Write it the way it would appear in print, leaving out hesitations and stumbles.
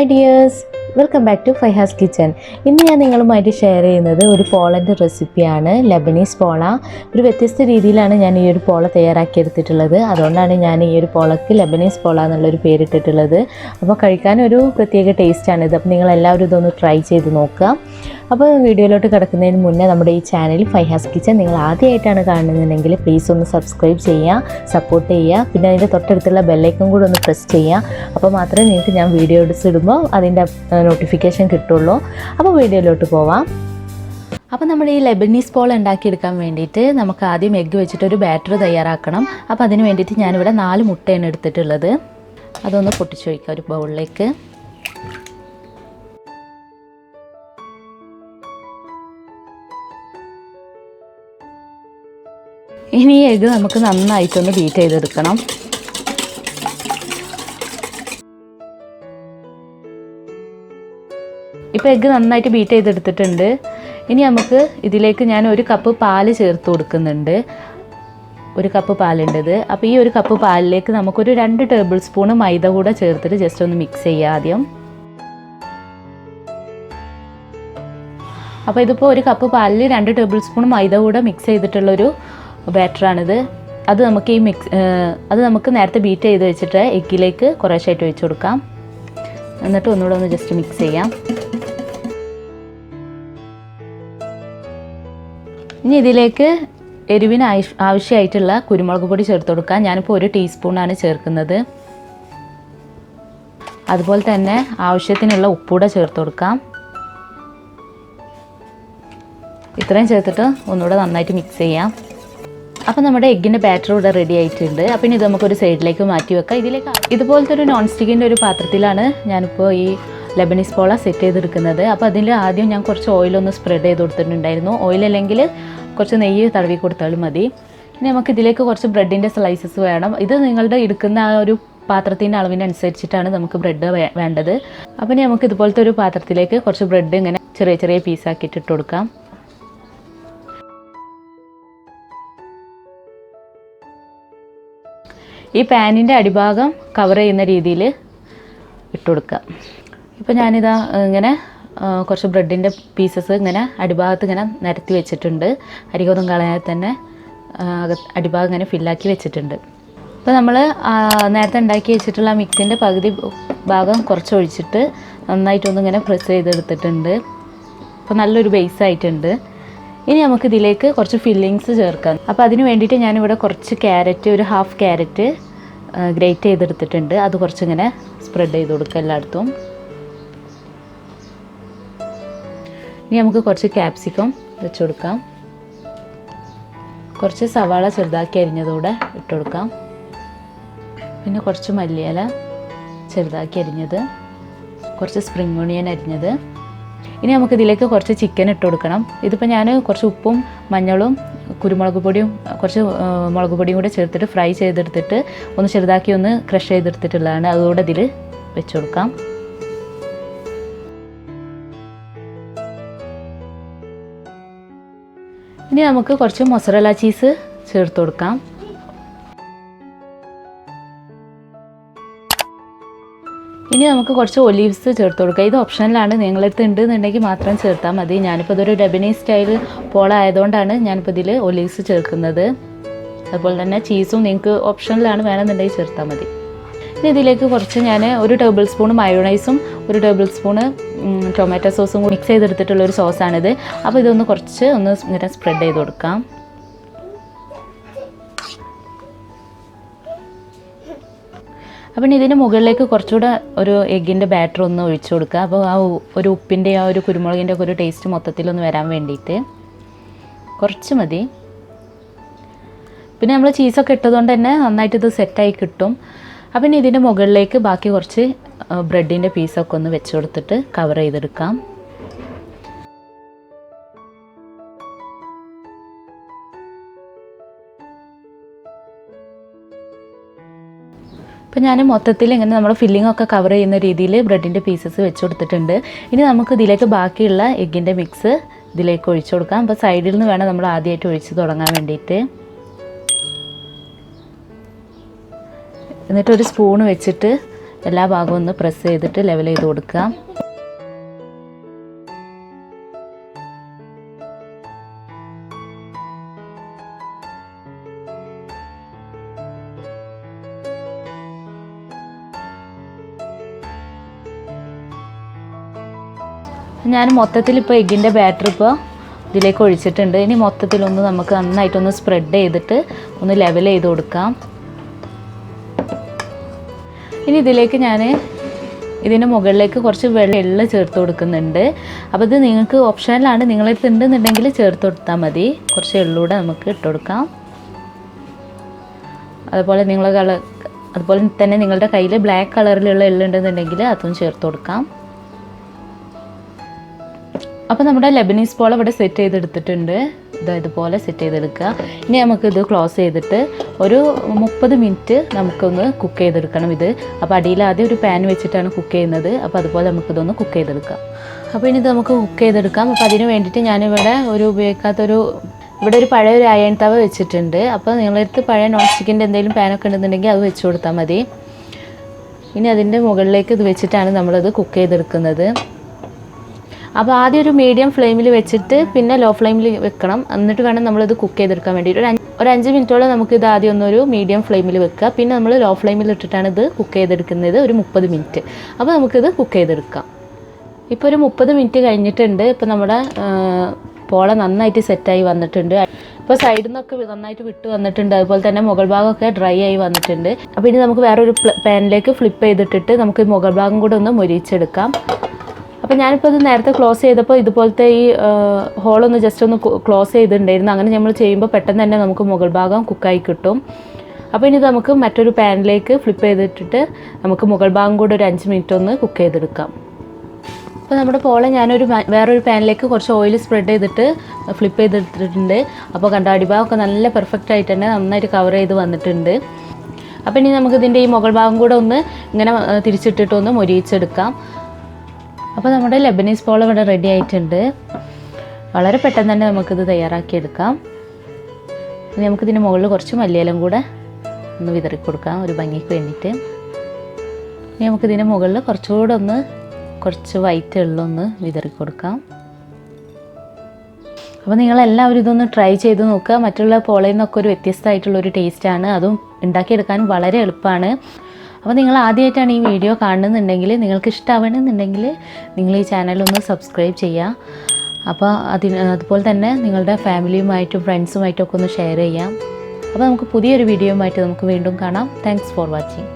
Hi dears, welcome back to Fayhas Kitchen. ഇന്ന് ഞാൻ നിങ്ങളുമായിട്ട് ഷെയർ ചെയ്യുന്നത് ഒരു പോളൻ്റെ റെസിപ്പിയാണ്, ലബനീസ് പോള. ഒരു വ്യത്യസ്ത രീതിയിലാണ് ഞാൻ ഈ ഒരു പോള തയ്യാറാക്കിയെടുത്തിട്ടുള്ളത്. അതുകൊണ്ടാണ് ഞാൻ ഈ ഒരു പോളയ്ക്ക് ലബനീസ് പോള എന്നുള്ളൊരു പേരിട്ടിട്ടുള്ളത്. അപ്പോൾ കഴിക്കാനൊരു പ്രത്യേക ടേസ്റ്റാണിത്. അപ്പോൾ നിങ്ങളെല്ലാവരും ഇതൊന്ന് ട്രൈ ചെയ്ത് നോക്കുക. അപ്പോൾ വീഡിയോയിലോട്ട് കിടക്കുന്നതിന് മുന്നേ നമ്മുടെ ഈ ചാനൽ ഫൈഹാസ് കിച്ചൻ നിങ്ങൾ ആദ്യമായിട്ടാണ് കാണുന്നുണ്ടെങ്കിൽ പ്ലീസ് ഒന്ന് സബ്സ്ക്രൈബ് ചെയ്യുക, സപ്പോർട്ട് ചെയ്യുക. പിന്നെ അതിൻ്റെ തൊട്ടടുത്തുള്ള ബെല്ലൈക്കൺ കൂടെ ഒന്ന് പ്രസ് ചെയ്യുക. അപ്പോൾ മാത്രമേ നിങ്ങൾക്ക് ഞാൻ വീഡിയോസ് ഇടുമ്പോൾ അതിൻ്റെ നോട്ടിഫിക്കേഷൻ കിട്ടുള്ളൂ. അപ്പോൾ വീഡിയോയിലോട്ട് പോവാം. അപ്പോൾ നമ്മൾ ഈ ലബനീസ് പോള ഉണ്ടാക്കിയെടുക്കാൻ വേണ്ടിയിട്ട് നമുക്ക് ആദ്യം എഗ്ഗ് വെച്ചിട്ടൊരു ബാറ്റർ തയ്യാറാക്കണം. അപ്പോൾ അതിന് വേണ്ടിയിട്ട് ഞാനിവിടെ 4 മുട്ടയാണ് എടുത്തിട്ടുള്ളത്. അതൊന്ന് പൊട്ടിച്ച് വയ്ക്കാം ഒരു ബൗളിലേക്ക്. ഇനി ഈ എഗ്ഗ് നമുക്ക് നന്നായിട്ടൊന്ന് ബീറ്റ് ചെയ്തെടുക്കണം. ഇപ്പോൾ എഗ്ഗ് നന്നായിട്ട് ബീറ്റ് ചെയ്തെടുത്തിട്ടുണ്ട്. ഇനി നമുക്ക് ഇതിലേക്ക് ഞാൻ 1 കപ്പ് പാല് ചേർത്ത് കൊടുക്കുന്നുണ്ട്. 1 കപ്പ് പാലുണ്ടത്. അപ്പോൾ ഈ 1 കപ്പ് പാലിലേക്ക് നമുക്കൊരു 2 ടേബിൾ സ്പൂൺ മൈദ കൂടെ ചേർത്തിട്ട് ജസ്റ്റ് ഒന്ന് മിക്സ് ചെയ്യാം ആദ്യം. അപ്പോൾ ഇതിപ്പോൾ 1 കപ്പ് പാലിൽ 2 ടേബിൾ സ്പൂൺ മൈദ കൂടെ മിക്സ് ചെയ്തിട്ടുള്ളൊരു ബാറ്ററാണിത്. അത് നമുക്ക് നേരത്തെ ബീറ്റ് ചെയ്ത് വെച്ചിട്ട് എഗ്ഗിലേക്ക് കുറേശ്ശായിട്ട് ഒഴിച്ചു കൊടുക്കാം. എന്നിട്ട് ഒന്നുകൂടെ ഒന്ന് ജസ്റ്റ് മിക്സ് ചെയ്യാം. ഇനി ഇതിലേക്ക് എരിവിന് ആവശ്യമായിട്ടുള്ള കുരുമുളക് പൊടി ചേർത്ത് കൊടുക്കാം. ഞാനിപ്പോൾ 1 ടീസ്പൂണാണ് ചേർക്കുന്നത്. അതുപോലെ തന്നെ ആവശ്യത്തിനുള്ള ഉപ്പൂടെ ചേർത്ത് കൊടുക്കാം. ഇത്രയും ചേർത്തിട്ട് ഒന്നുകൂടെ നന്നായിട്ട് മിക്സ് ചെയ്യാം. അപ്പോൾ നമ്മുടെ എഗ്ഗിൻ്റെ ബാറ്റർ ഇവിടെ റെഡി ആയിട്ടുണ്ട്. അപ്പോൾ ഇനി ഇത് നമുക്കൊരു സൈഡിലേക്ക് മാറ്റി വെക്കാം. ഇതുപോലത്തെ ഒരു നോൺ സ്റ്റിക്കിൻ്റെ ഒരു പാത്രത്തിലാണ് ഞാനിപ്പോൾ ഈ ലബനീസ് പോള സെറ്റ് ചെയ്തെടുക്കുന്നത്. അപ്പോൾ അതിൽ ആദ്യം ഞാൻ കുറച്ച് ഓയിലൊന്ന് സ്പ്രെഡ് ചെയ്ത് കൊടുത്തിട്ടുണ്ടായിരുന്നു. ഓയിലല്ലെങ്കിൽ കുറച്ച് നെയ്യ് തടവി കൊടുത്താലും മതി. ഇനി നമുക്ക് ഇതിലേക്ക് കുറച്ച് ബ്രെഡിൻ്റെ സ്ലൈസസ് വേണം. ഇത് നിങ്ങളുടെ എടുക്കുന്ന ആ ഒരു പാത്രത്തിൻ്റെ അളവിനനുസരിച്ചിട്ടാണ് നമുക്ക് ബ്രെഡ് വേണ്ടത്. അപ്പോൾ നമുക്ക് ഇതുപോലത്തെ ഒരു പാത്രത്തിലേക്ക് കുറച്ച് ബ്രെഡ് ഇങ്ങനെ ചെറിയ ചെറിയ പീസാക്കിയിട്ട് ഇട്ട് കൊടുക്കാം. ഈ പാനിൻ്റെ അടിഭാഗം കവർ ചെയ്യുന്ന രീതിയിൽ ഇട്ട് കൊടുക്കുക. ഇപ്പോൾ ഞാനിതാ ഇങ്ങനെ കുറച്ച് ബ്രെഡിൻ്റെ പീസസ് ഇങ്ങനെ അടിഭാഗത്ത് ഇങ്ങനെ നിരത്തി വെച്ചിട്ടുണ്ട്. അരികൊന്നും കളയാതെ തന്നെ അടിഭാഗം ഇങ്ങനെ ഫില്ലാക്കി വെച്ചിട്ടുണ്ട്. അപ്പോൾ നമ്മൾ നേരത്തെ ഉണ്ടാക്കി വെച്ചിട്ടുള്ള മിക്സിൻ്റെ പകുതി ഭാഗം കുറച്ച് ഒഴിച്ചിട്ട് നന്നായിട്ടൊന്ന് ഇങ്ങനെ പ്രസ് ചെയ്തെടുത്തിട്ടുണ്ട്. അപ്പോൾ നല്ലൊരു ബേസ് ആയിട്ടുണ്ട്. ഇനി നമുക്ക് ഇതിലേക്ക് കുറച്ച് ഫില്ലിങ്സ് ചേർക്കാം. അപ്പോൾ അതിന് വേണ്ടിയിട്ട് ഞാനിവിടെ കുറച്ച് ക്യാരറ്റ്, ഒരു ഹാഫ് ക്യാരറ്റ് ഗ്രേറ്റ് ചെയ്തെടുത്തിട്ടുണ്ട്. അത് കുറച്ചിങ്ങനെ സ്പ്രെഡ് ചെയ്ത് കൊടുക്കുക എല്ലായിടത്തും. ഇനി നമുക്ക് കുറച്ച് ക്യാപ്സിക്കം വെച്ച് കൊടുക്കാം. കുറച്ച് സവാള ചെറുതാക്കി അരിഞ്ഞതൂടെ ഇട്ട് കൊടുക്കാം. പിന്നെ കുറച്ച് മല്ലിയില ചെറുതാക്കി അരിഞ്ഞത്, കുറച്ച് സ്പ്രിംഗ് ഓണിയൻ അരിഞ്ഞത്. ഇനി നമുക്കിതിലേക്ക് കുറച്ച് ചിക്കൻ ഇട്ട് കൊടുക്കണം. ഇതിപ്പോൾ ഞാൻ കുറച്ച് ഉപ്പും മഞ്ഞളും കുരുമുളക് പൊടിയും കുറച്ച് മുളക് പൊടിയും കൂടെ ചേർത്തിട്ട് ഫ്രൈ ചെയ്തെടുത്തിട്ട് ഒന്ന് ചെറുതാക്കി ഒന്ന് ക്രഷ് ചെയ്തെടുത്തിട്ടുള്ളതാണ്. അതുകൂടെ ഇതിൽ വെച്ച് കൊടുക്കാം. ഇനി നമുക്ക് കുറച്ച് മൊസറല്ല ചീസ് ചേർത്ത് കൊടുക്കാം. ഇനി നമുക്ക് കുറച്ച് ഒലീവ്സ് ചേർത്ത് കൊടുക്കാം. ഇത് ഓപ്ഷനിലാണ്, നിങ്ങളടുത്ത് ഉണ്ടെന്നുണ്ടെങ്കിൽ മാത്രം ചേർത്താൽ മതി. ഞാനിപ്പോൾ ഇതൊരു ലബനീസ് സ്റ്റൈൽ പോള ആയതുകൊണ്ടാണ് ഞാനിപ്പോൾ ഇതിൽ ഒലീവ്സ് ചേർക്കുന്നത്. അതുപോലെ തന്നെ ചീസും നിങ്ങൾക്ക് ഓപ്ഷനിലാണ്, വേണമെന്നുണ്ടെങ്കിൽ ചേർത്താൽ മതി. ഇനി ഇതിലേക്ക് കുറച്ച് ഞാൻ 1 ടേബിൾ സ്പൂൺ മയോണൈസും 1 ടേബിൾ സ്പൂണ് ടൊമാറ്റോ സോസും കൂടി മിക്സ് ചെയ്തെടുത്തിട്ടുള്ളൊരു സോസാണിത്. അപ്പോൾ ഇതൊന്ന് കുറച്ച് ഇങ്ങനെ സ്പ്രെഡ് ചെയ്ത് കൊടുക്കാം. അപ്പം ഇതിന് മുകളിലേക്ക് കുറച്ചുകൂടെ ഒരു എഗ്ഗിൻ്റെ ബാറ്റർ ഒന്ന് ഒഴിച്ചു കൊടുക്കുക. അപ്പോൾ ആ ഒരു ഉപ്പിൻ്റെ ആ ഒരു കുരുമുളകിൻ്റെ ഒക്കെ ഒരു ടേസ്റ്റ് മൊത്തത്തിലൊന്ന് വരാൻ വേണ്ടിയിട്ട് കുറച്ച് മതി. പിന്നെ നമ്മൾ ചീസൊക്കെ ഇട്ടതുകൊണ്ട് തന്നെ നന്നായിട്ട് ഇത് സെറ്റായി കിട്ടും. അപ്പം ഇനി ഇതിൻ്റെ മുകളിലേക്ക് ബാക്കി കുറച്ച് ബ്രെഡിൻ്റെ പീസൊക്കെ ഒന്ന് വെച്ച് കൊടുത്തിട്ട് കവർ ചെയ്തെടുക്കാം. അപ്പോൾ ഞാൻ മൊത്തത്തിൽ ഇങ്ങനെ നമ്മൾ ഫില്ലിംഗ് ഒക്കെ കവർ ചെയ്യുന്ന രീതിയിൽ ബ്രെഡിൻ്റെ പീസസ് വെച്ച് കൊടുത്തിട്ടുണ്ട്. ഇനി നമുക്ക് ഇതിലേക്ക് ബാക്കിയുള്ള എഗ്ഗിൻ്റെ മിക്സ് ഇതിലേക്ക് ഒഴിച്ചു കൊടുക്കാം. അപ്പോൾ സൈഡിൽ നിന്ന് വേണം നമ്മൾ ആദ്യമായിട്ട് ഒഴിച്ച് തുടങ്ങാൻ വേണ്ടിയിട്ട്. എന്നിട്ടൊരു സ്പൂൺ വെച്ചിട്ട് എല്ലാ ഭാഗവും ഒന്ന് പ്രസ് ചെയ്തിട്ട് ലെവൽ ചെയ്ത് കൊടുക്കുക. ഞാൻ മൊത്തത്തിൽ ഇപ്പോൾ എഗ്ഗിൻ്റെ ബാറ്റർ ഇപ്പോൾ ഇതിലേക്ക് ഒഴിച്ചിട്ടുണ്ട്. ഇനി മൊത്തത്തിലൊന്ന് നമുക്ക് നന്നായിട്ടൊന്ന് സ്പ്രെഡ് ചെയ്തിട്ട് ഒന്ന് ലെവൽ ചെയ്ത് കൊടുക്കാം. ഇനി ഇതിലേക്ക് ഞാൻ ഇതിൻ്റെ മുകളിലേക്ക് കുറച്ച് എള്ള് ചേർത്ത് കൊടുക്കുന്നുണ്ട്. അപ്പോൾ ഇത് നിങ്ങൾക്ക് ഓപ്ഷനിലാണ്, നിങ്ങളടുത്ത് ഉണ്ടെന്നുണ്ടെങ്കിൽ ചേർത്ത് കൊടുത്താൽ മതി. കുറച്ച് എള്ളൂടെ നമുക്ക് ഇട്ട് കൊടുക്കാം. അതുപോലെ തന്നെ നിങ്ങളുടെ കയ്യിൽ ബ്ലാക്ക് കളറിലുള്ള എള്ളുണ്ടെന്നുണ്ടെങ്കിൽ അതും ചേർത്ത് കൊടുക്കാം. അപ്പോൾ നമ്മുടെ ലെബനീസ് പോള ഇവിടെ സെറ്റ് ചെയ്തെടുത്തിട്ടുണ്ട്. ഇതുപോലെ സെറ്റ് ചെയ്തെടുക്കുക. ഇനി നമുക്കിത് ക്ലോസ് ചെയ്തിട്ട് ഒരു 30 മിനിറ്റ് നമുക്കൊന്ന് കുക്ക് ചെയ്തെടുക്കണം ഇത്. അപ്പോൾ അടിയിൽ ആദ്യം ഒരു പാൻ വെച്ചിട്ടാണ് കുക്ക് ചെയ്യുന്നത്. അപ്പോൾ അതുപോലെ നമുക്കിതൊന്ന് കുക്ക് ചെയ്തെടുക്കാം. അപ്പോൾ ഇനി ഇത് നമുക്ക് കുക്ക് ചെയ്തെടുക്കാം. അപ്പോൾ അതിന് വേണ്ടിയിട്ട് ഞാനിവിടെ ഇവിടെ ഒരു പഴയ ഒരു അയൺ തവ വെച്ചിട്ടുണ്ട്. അപ്പോൾ നിങ്ങളടുത്ത് പഴയ നോൺ സ്റ്റിക്കിൻ്റെ എന്തെങ്കിലും പാനൊക്കെ ഉണ്ടെന്നുണ്ടെങ്കിൽ അത് വെച്ച് കൊടുത്താൽ മതി. ഇനി അതിൻ്റെ മുകളിലേക്ക് ഇത് വെച്ചിട്ടാണ് നമ്മളത് കുക്ക് ചെയ്തെടുക്കുന്നത്. അപ്പോൾ ആദ്യം ഒരു മീഡിയം ഫ്ലെയിമിൽ വെച്ചിട്ട് പിന്നെ ലോ ഫ്ലെയിമിൽ വെക്കണം. എന്നിട്ട് വേണം നമ്മളിത് കുക്ക് ചെയ്തെടുക്കാൻ വേണ്ടിയിട്ട്. ഒരു 5 മിനിറ്റോളം നമുക്കിത് ആദ്യം ഒന്നൊരു മീഡിയം ഫ്ലെയിമിൽ വെക്കുക. പിന്നെ നമ്മൾ ലോ ഫ്ലെയിമിൽ ഇട്ടിട്ടാണ് ഇത് കുക്ക് ചെയ്തെടുക്കുന്നത് ഒരു 30 മിനിറ്റ്. അപ്പോൾ നമുക്കിത് കുക്ക് ചെയ്തെടുക്കാം. ഇപ്പോൾ ഒരു 30 മിനിറ്റ് കഴിഞ്ഞിട്ടുണ്ട്. ഇപ്പോൾ നമ്മുടെ പോള നന്നായിട്ട് സെറ്റായി വന്നിട്ടുണ്ട്. ഇപ്പോൾ സൈഡിൽ നിന്നൊക്കെ നന്നായിട്ട് വിട്ട് വന്നിട്ടുണ്ട്. അതുപോലെ തന്നെ മുകൾ ഭാഗമൊക്കെ ഡ്രൈ ആയി വന്നിട്ടുണ്ട്. അപ്പോൾ ഇനി നമുക്ക് വേറൊരു പാനിലേക്ക് ഫ്ലിപ്പ് ചെയ്തിട്ടിട്ട് നമുക്ക് മുകൾ ഭാഗം കൂടെ ഒന്ന് മൊരിയിച്ചെടുക്കാം. അപ്പോൾ ഞാനിപ്പോൾ ഇത് നേരത്തെ ക്ലോസ് ചെയ്തപ്പോൾ ഇതുപോലത്തെ ഈ ഹോളൊന്ന് ജസ്റ്റ് ഒന്ന് ക്ലോസ് ചെയ്തിട്ടുണ്ടായിരുന്നു. അങ്ങനെ നമ്മൾ ചെയ്യുമ്പോൾ പെട്ടെന്ന് തന്നെ നമുക്ക് മുകൾ ഭാഗം കുക്കായി കിട്ടും. അപ്പോൾ ഇനി നമുക്ക് മറ്റൊരു പാനിലേക്ക് ഫ്ലിപ്പ് ചെയ്തിട്ടിട്ട് നമുക്ക് മുകൾ ഭാഗം കൂടെ ഒരു 5 മിനിറ്റ് ഒന്ന് കുക്ക് ചെയ്തെടുക്കാം. അപ്പോൾ നമ്മുടെ പോള ഞാനൊരു വേറൊരു പാനിലേക്ക് കുറച്ച് ഓയിൽ സ്പ്രെഡ് ചെയ്തിട്ട് ഫ്ലിപ്പ് ചെയ്തെടുത്തിട്ടുണ്ട്. അപ്പോൾ കണ്ട അടിഭാഗമൊക്കെ നല്ല പെർഫെക്റ്റ് ആയിട്ട് തന്നെ നന്നായിട്ട് കവർ ചെയ്ത് വന്നിട്ടുണ്ട്. അപ്പോൾ ഇനി നമുക്കിതിൻ്റെ ഈ മുകൾ ഭാഗം കൂടെ ഒന്ന് ഇങ്ങനെ തിരിച്ചിട്ടിട്ടൊന്ന് മൊരിയിച്ചെടുക്കാം. അപ്പോൾ നമ്മുടെ ലെബനീസ് പോള ഇവിടെ റെഡി ആയിട്ടുണ്ട്. വളരെ പെട്ടെന്ന് തന്നെ നമുക്കിത് തയ്യാറാക്കിയെടുക്കാം. ഇനി നമുക്കിതിൻ്റെ മുകളിൽ കുറച്ച് മല്ലിയിലയും കൂടെ ഒന്ന് വിതറി കൊടുക്കാം ഒരു ഭംഗിക്ക് വേണ്ടിയിട്ട്. ഇനി നമുക്കിതിൻ്റെ മുകളിൽ കുറച്ച് വൈറ്റ് എള്ളൊന്ന് വിതറി കൊടുക്കാം. അപ്പോൾ നിങ്ങളെല്ലാവരും ഇതൊന്ന് ട്രൈ ചെയ്ത് നോക്കുക. മറ്റുള്ള പോളയിൽ നിന്നൊക്കെ ഒരു വ്യത്യസ്തമായിട്ടുള്ളൊരു ടേസ്റ്റാണ്. അതും ഉണ്ടാക്കിയെടുക്കാനും വളരെ എളുപ്പമാണ്. അപ്പോൾ നിങ്ങൾ ആദ്യമായിട്ടാണ് ഈ വീഡിയോ കാണുന്നുണ്ടെങ്കിൽ, നിങ്ങൾക്ക് ഇഷ്ടമാവണമെന്നുണ്ടെങ്കിൽ നിങ്ങൾ ഈ ചാനലൊന്ന് സബ്സ്ക്രൈബ് ചെയ്യുക. അപ്പോൾ അതുപോലെ തന്നെ നിങ്ങളുടെ ഫാമിലിയുമായിട്ടും ഫ്രണ്ട്സുമായിട്ടും ഒക്കെ ഒന്ന് ഷെയർ ചെയ്യാം. അപ്പോൾ നമുക്ക് പുതിയൊരു വീഡിയോയുമായിട്ട് നമുക്ക് വീണ്ടും കാണാം. Thanks for watching.